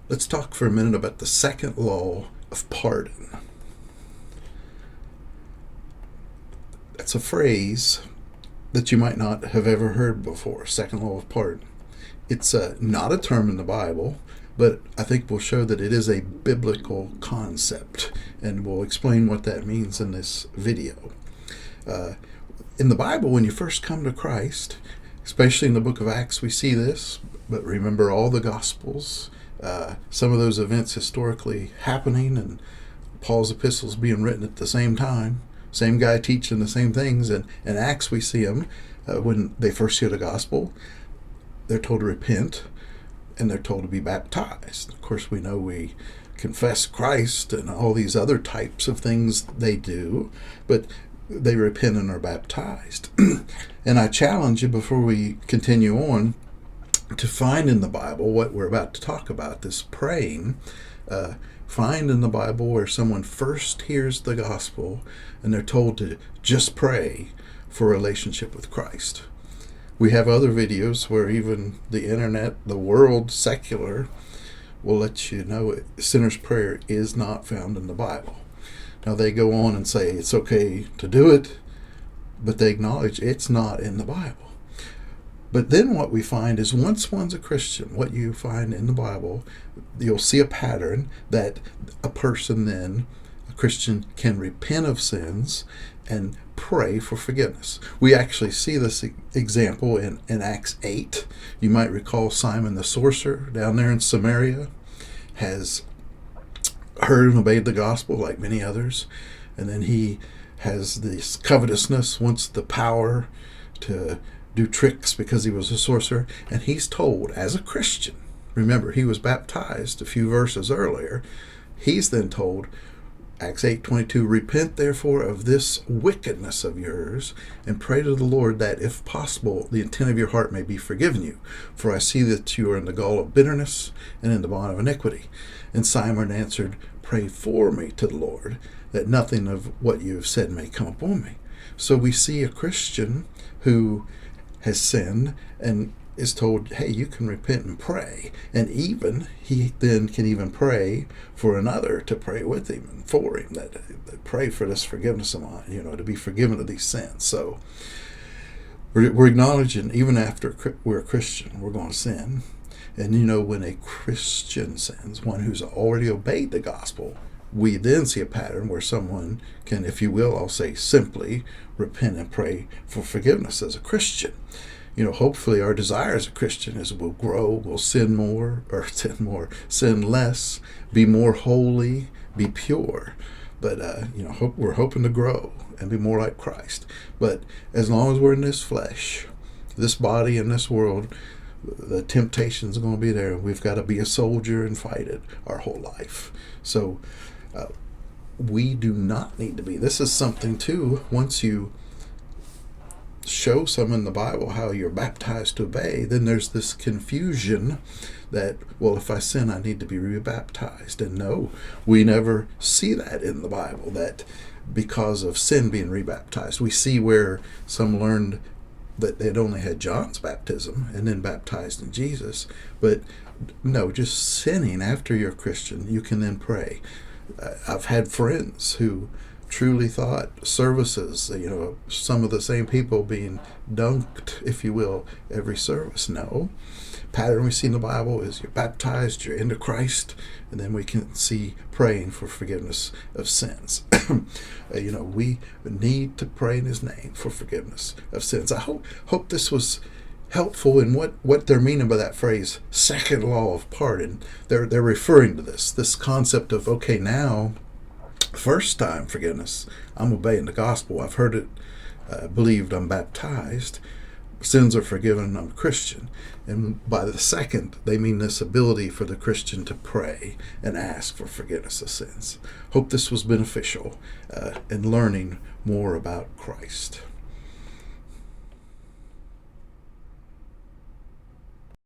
Let's talk for a minute about the second law of pardon. That's a phrase that you might not have ever heard before, second law of pardon. It's not a term in the Bible, but I think we'll show that it is a biblical concept, and we'll explain what that means in this video. In the Bible, when you first come to Christ, especially in the book of Acts, we see this, but remember all the Gospels, some of those events historically happening, and Paul's epistles being written at the same time, same guy teaching the same things. And in Acts, we see them when they first hear the gospel, they're told to repent, and they're told to be baptized. Of course, we know we confess Christ and all these other types of things they do, but they repent and are baptized. And I challenge you, before we continue on, to find in the Bible what we're about to talk about, this praying. Find in the Bible where someone first hears the gospel and they're told to just pray for a relationship with Christ. We have other videos where even the internet, the world, secular, will let you know sinner's prayer is not found in the Bible. Now they go on and say it's okay to do it, but they acknowledge it's not in the Bible. But then what we find is, once one's a Christian, what you find in the Bible, you'll see a pattern that a person then, a Christian, can repent of sins and pray for forgiveness. We actually see this example in Acts 8. You might recall Simon the sorcerer down there in Samaria has heard and obeyed the gospel like many others, and then he has this covetousness, wants the power to do tricks because he was a sorcerer, and he's told as a Christian, remember he was baptized a few verses earlier, he's then told, Acts 8:22, repent therefore of this wickedness of yours, and pray to the Lord that, if possible, the intent of your heart may be forgiven you. For I see that you are in the gall of bitterness and in the bond of iniquity. And Simon answered, pray for me to the Lord, that nothing of what you have said may come upon me. So we see a Christian who has sinned and is told, hey, you can repent and pray. And even he then can even pray for another to pray with him and for him, that pray for this forgiveness of mine, to be forgiven of these sins. So we're acknowledging, even after we're a Christian, we're going to sin. And when a Christian sins, one who's already obeyed the gospel, we then see a pattern where someone can, if you will, I'll say simply, repent and pray for forgiveness as a Christian. Hopefully our desire as a Christian is we'll grow, we'll sin sin less, be more holy, be pure. But, we're hoping to grow and be more like Christ. But as long as we're in this flesh, this body, in this world, the temptations are going to be there. We've got to be a soldier and fight it our whole life. So we do not need to be. This is something, too, once you show some in the Bible how you're baptized to obey, then there's this confusion that, well, if I sin, I need to be rebaptized. And no, we never see that in the Bible, that because of sin being rebaptized. We see where some learned that they'd only had John's baptism and then baptized in Jesus. But no, just sinning after you're a Christian, you can then pray. I've had friends who truly thought services, some of the same people being dunked, if you will, every service. No. Pattern we see in the Bible is you're baptized, you're into Christ, and then we can see praying for forgiveness of sins. We need to pray in His name for forgiveness of sins. I hope this was helpful in what they're meaning by that phrase, second law of pardon. They're referring to this concept of, okay, now, first time forgiveness, I'm obeying the gospel, I've heard it, believed, I'm baptized, sins are forgiven, I'm a Christian. And by the second, they mean this ability for the Christian to pray and ask for forgiveness of sins. Hope this was beneficial in learning more about Christ.